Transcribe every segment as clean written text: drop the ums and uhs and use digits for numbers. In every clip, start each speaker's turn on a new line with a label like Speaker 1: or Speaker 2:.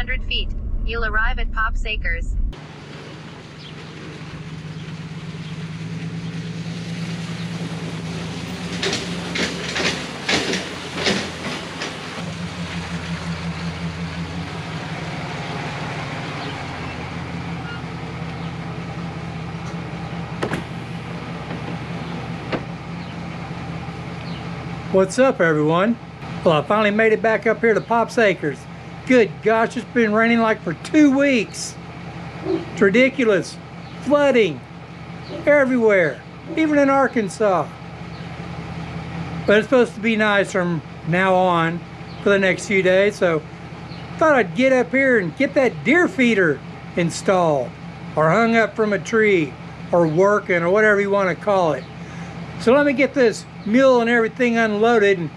Speaker 1: 200 feet. You'll arrive at Pops Acres.
Speaker 2: What's up, everyone? Well, I finally made it back up here to Pops Acres. Good gosh, it's been raining like for 2 weeks. It's ridiculous. Flooding everywhere, even in Arkansas. But it's supposed to be nice from now on for the next few days, so thought I'd get up here and get that deer feeder installed or hung up from a tree or working or whatever you want to call it. So let me get this mule and everything unloaded and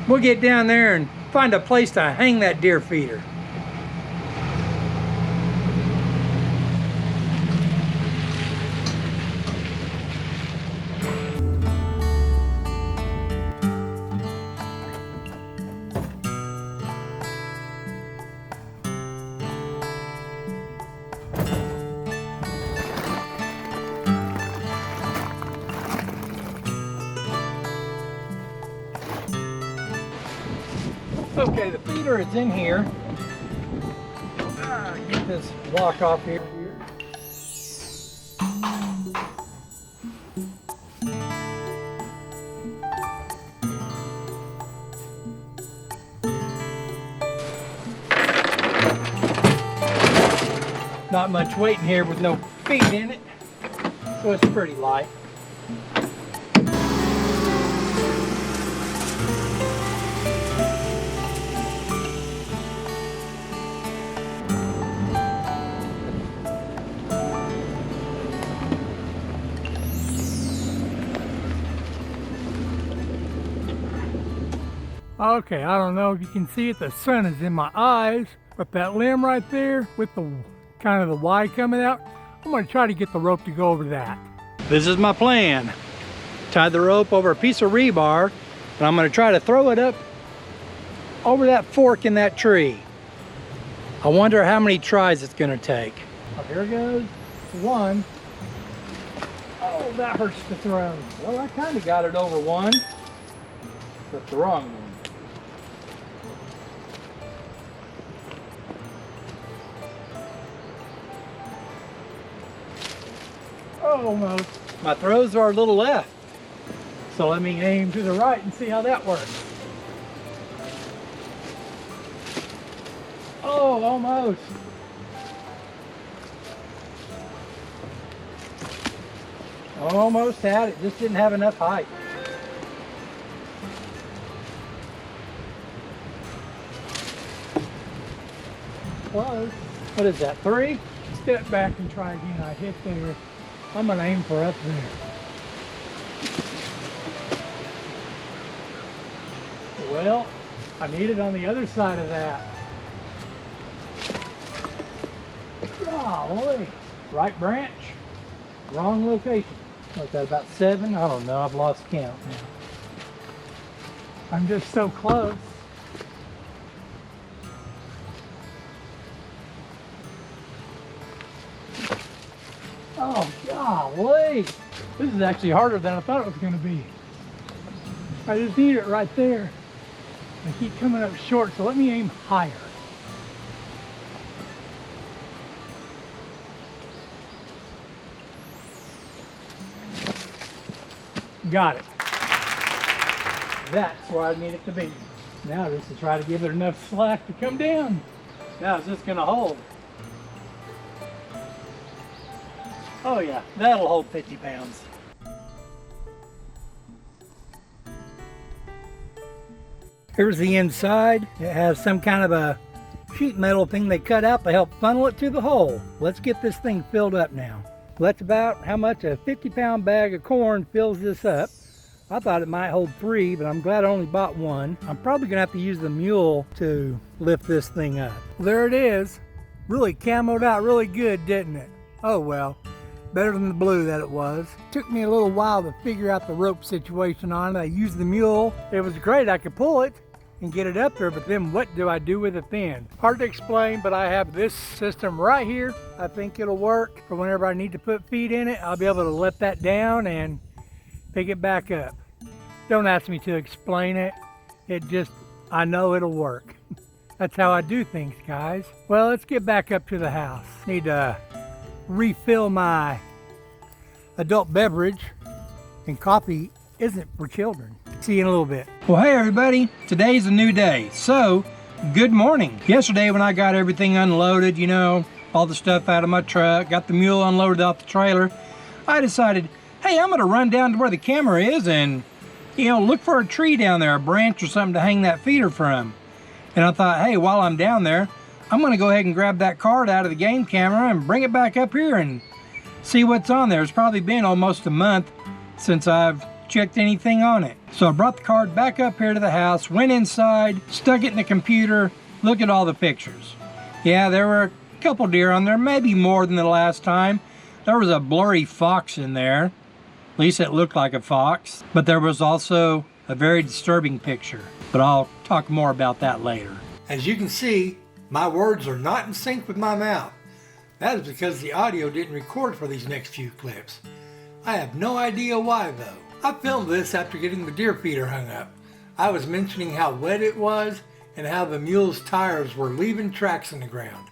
Speaker 2: we'll get down there and find a place to hang that deer feeder. Okay, the feeder is in here. Get this block off here. Not much weight in here with no feet in it, so it's pretty light. Okay, I don't know if you can see it, the sun is in my eyes, but that limb right there with the kind of the Y coming out, I'm going to try to get the rope to go over that. This is my plan. Tie the rope over a piece of rebar, and I'm going to try to throw it up over that fork in that tree. I wonder how many tries it's going to take. Oh, here goes one. Oh, that hurts to throw. Well, I kind of got it over one, but the wrong one. Almost. My throws are a little left. So let me aim to the right and see how that works. Oh, almost. Almost had it, just didn't have enough height. Close. What is that, 3? Step back and try again. I hit there. I'm going to aim for up there. Well, I need it on the other side of that. Golly. Right branch, wrong location. What's that, about 7? I don't know, I've lost count now. I'm just so close. Oh, golly. This is actually harder than I thought it was going to be. I just need it right there. I keep coming up short, so let me aim higher. Got it. That's where I need it to be. Now just to try to give it enough slack to come down. Now it's just going to hold. Oh yeah, that'll hold 50 pounds. Here's the inside. It has some kind of a sheet metal thing they cut out to help funnel it to the hole. Let's get this thing filled up now. Well, that's about how much a 50-pound bag of corn fills this up. I thought it might hold 3, but I'm glad I only bought 1. I'm probably gonna have to use the mule to lift this thing up. There it is. Really camoed out really good, didn't it? Oh well. Better than the blue that it was. Took me a little while to figure out the rope situation on it. I used the mule. It was great, I could pull it. and get it up there, but then what do I do with it then? Hard to explain, but I have this system right here. I think it'll work for whenever I need to put feed in it. I'll be able to let that down and pick it back up. Don't ask me to explain it. I know it'll work. That's how I do things, guys. Well, let's get back up to the house. Need to refill my adult beverage, and coffee isn't for children. See you in a little bit. Well, hey everybody, today's a new day. So, good morning. Yesterday when I got everything unloaded, you know, all the stuff out of my truck, got the mule unloaded off the trailer, I decided, hey, I'm gonna run down to where the camera is and, you know, look for a tree down there, a branch or something to hang that feeder from. And I thought, hey, while I'm down there, I'm gonna go ahead and grab that card out of the game camera and bring it back up here and see what's on there. It's probably been almost a month since I've checked anything on it. So I brought the card back up here to the house, went inside, stuck it in the computer, looked at all the pictures. Yeah, there were a couple deer on there, maybe more than the last time. There was a blurry fox in there. At least it looked like a fox. But there was also a very disturbing picture. But I'll talk more about that later. As you can see, my words are not in sync with my mouth. That is because the audio didn't record for these next few clips. I have no idea why though. I filmed this after getting the deer feeder hung up. I was mentioning how wet it was and how the mule's tires were leaving tracks in the ground.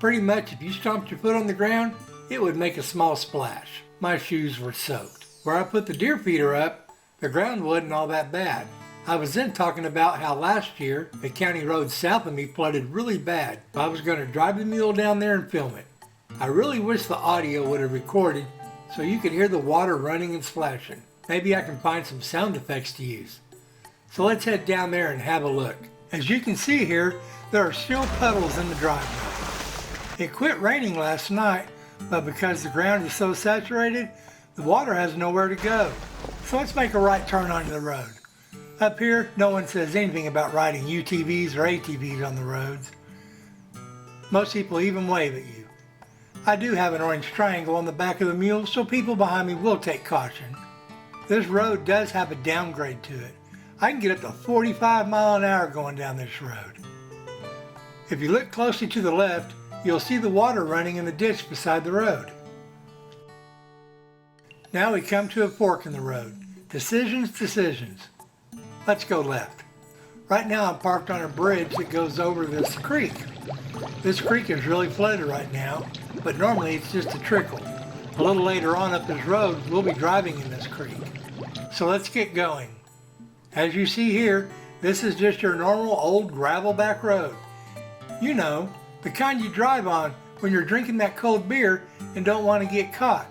Speaker 2: Pretty much if you stomped your foot on the ground, it would make a small splash. My shoes were soaked. Where I put the deer feeder up, the ground wasn't all that bad. I was then talking about how last year the county road south of me flooded really bad. I was going to drive the mule down there and film it. I really wish the audio would have recorded so you could hear the water running and splashing. Maybe I can find some sound effects to use. So let's head down there and have a look. As you can see here, there are still puddles in the driveway. It quit raining last night, but because the ground is so saturated, the water has nowhere to go. So let's make a right turn onto the road. Up here, no one says anything about riding UTVs or ATVs on the roads. Most people even wave at you. I do have an orange triangle on the back of the mule, so people behind me will take caution. This road does have a downgrade to it. I can get up to 45 miles an hour going down this road. If you look closely to the left, you'll see the water running in the ditch beside the road. Now we come to a fork in the road. Decisions. Let's go left. Right now I'm parked on a bridge that goes over this creek. This creek is really flooded right now, but normally it's just a trickle. A little later on up this road, we'll be driving in this creek. So let's get going. As you see here, this is just your normal old gravel back road. You know, the kind you drive on when you're drinking that cold beer and don't want to get caught.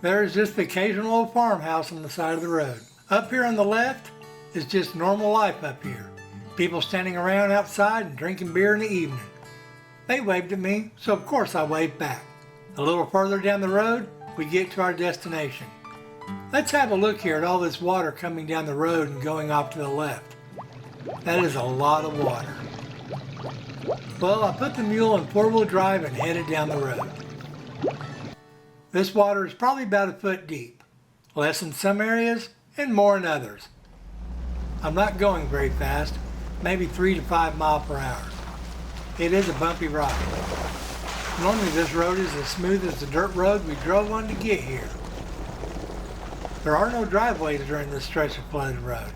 Speaker 2: There is just the occasional old farmhouse on the side of the road. Up here on the left is just normal life up here. People standing around outside and drinking beer in the evening. They waved at me, so of course I waved back. A little further down the road, we get to our destination. Let's have a look here at all this water coming down the road and going off to the left. That is a lot of water. Well, I put the mule in four-wheel drive and headed down the road. This water is probably about a foot deep. Less in some areas and more in others. I'm not going very fast, maybe 3 to 5 miles per hour. It is a bumpy ride. Normally this road is as smooth as the dirt road we drove on to get here. There are no driveways during this stretch of flooded road.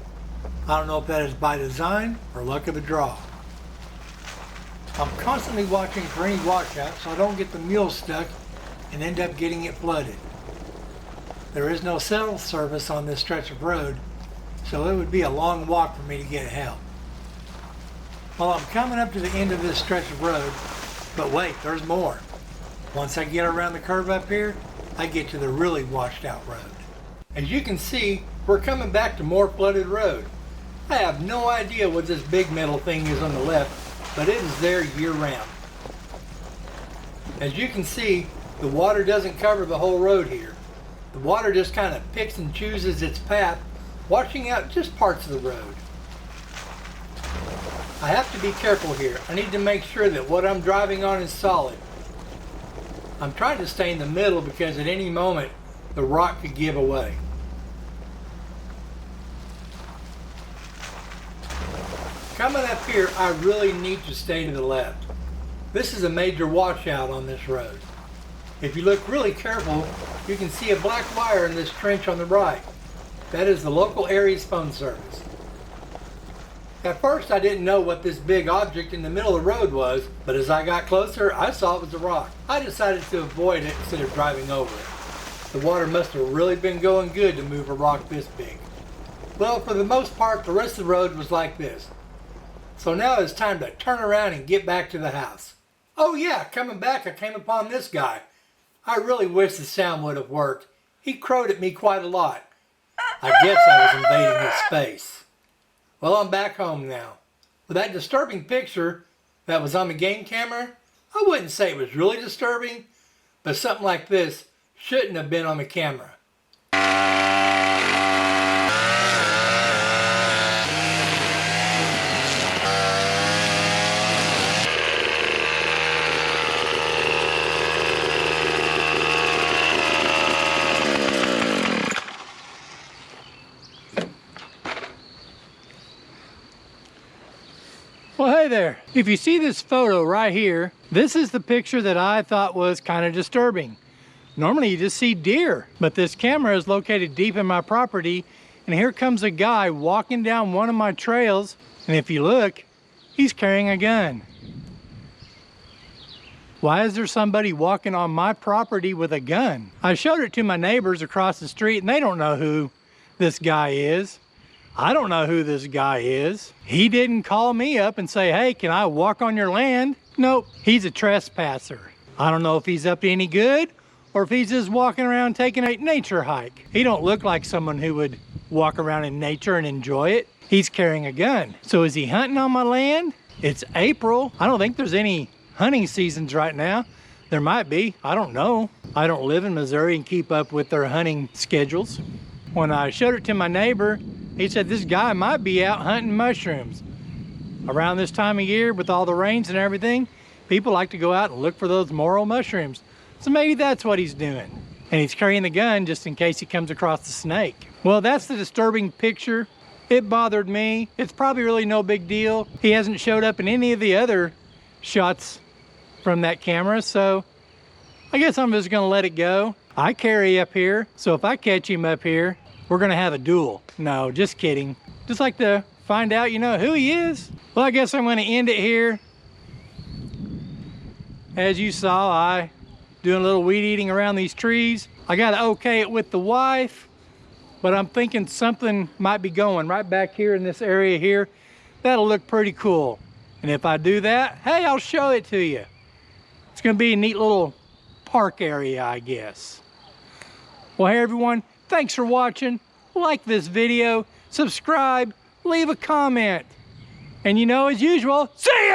Speaker 2: I don't know if that is by design or luck of the draw. I'm constantly watching for any washouts so I don't get the mule stuck and end up getting it flooded. There is no cell service on this stretch of road, so it would be a long walk for me to get help. Well, I'm coming up to the end of this stretch of road, but wait, there's more. Once I get around the curve up here, I get to the really washed out road. As you can see, we're coming back to more flooded road. I have no idea what this big metal thing is on the left, but it is there year round. As you can see, the water doesn't cover the whole road here. The water just kind of picks and chooses its path, washing out just parts of the road. I have to be careful here. I need to make sure that what I'm driving on is solid. I'm trying to stay in the middle because at any moment the rock could give away. Coming up here, I really need to stay to the left. This is a major washout on this road. If you look really careful, you can see a black wire in this trench on the right. That is the local area's phone service. At first, I didn't know what this big object in the middle of the road was, but as I got closer, I saw it was a rock. I decided to avoid it instead of driving over it. The water must have really been going good to move a rock this big. Well, for the most part, the rest of the road was like this. So now it's time to turn around and get back to the house. Oh yeah, coming back, I came upon this guy. I really wish the sound would have worked. He crowed at me quite a lot. I guess I was invading his space. Well, I'm back home now. With that disturbing picture that was on the game camera, I wouldn't say it was really disturbing, but something like this shouldn't have been on the camera. Well, hey there. If you see this photo right here, this is the picture that I thought was kind of disturbing. Normally you just see deer, but this camera is located deep in my property, and here comes a guy walking down one of my trails, and if you look, he's carrying a gun. Why is there somebody walking on my property with a gun? I showed it to my neighbors across the street, and they don't know who this guy is. I don't know who this guy is. He didn't call me up and say, hey, can I walk on your land? Nope, he's a trespasser. I don't know if he's up to any good or if he's just walking around taking a nature hike. He don't look like someone who would walk around in nature and enjoy it. He's carrying a gun. So is he hunting on my land? It's April. I don't think there's any hunting seasons right now. There might be, I don't know. I don't live in Missouri and keep up with their hunting schedules. When I showed it to my neighbor, he said this guy might be out hunting mushrooms. Around this time of year with all the rains and everything, people like to go out and look for those morel mushrooms. So maybe that's what he's doing. And he's carrying the gun just in case he comes across the snake. Well, that's the disturbing picture. It bothered me. It's probably really no big deal. He hasn't showed up in any of the other shots from that camera, so I guess I'm just gonna let it go. I carry up here, so if I catch him up here, we're gonna have a duel. No, just kidding. Just like to find out, you know, who he is. Well, I guess I'm gonna end it here. As you saw, I doing a little weed eating around these trees. I gotta okay it with the wife, but I'm thinking something might be going right back here in this area here. That'll look pretty cool. And if I do that, hey, I'll show it to you. It's gonna be a neat little park area, I guess. Well, hey everyone, thanks for watching. Like this video, subscribe, leave a comment. And you know, as usual, see ya!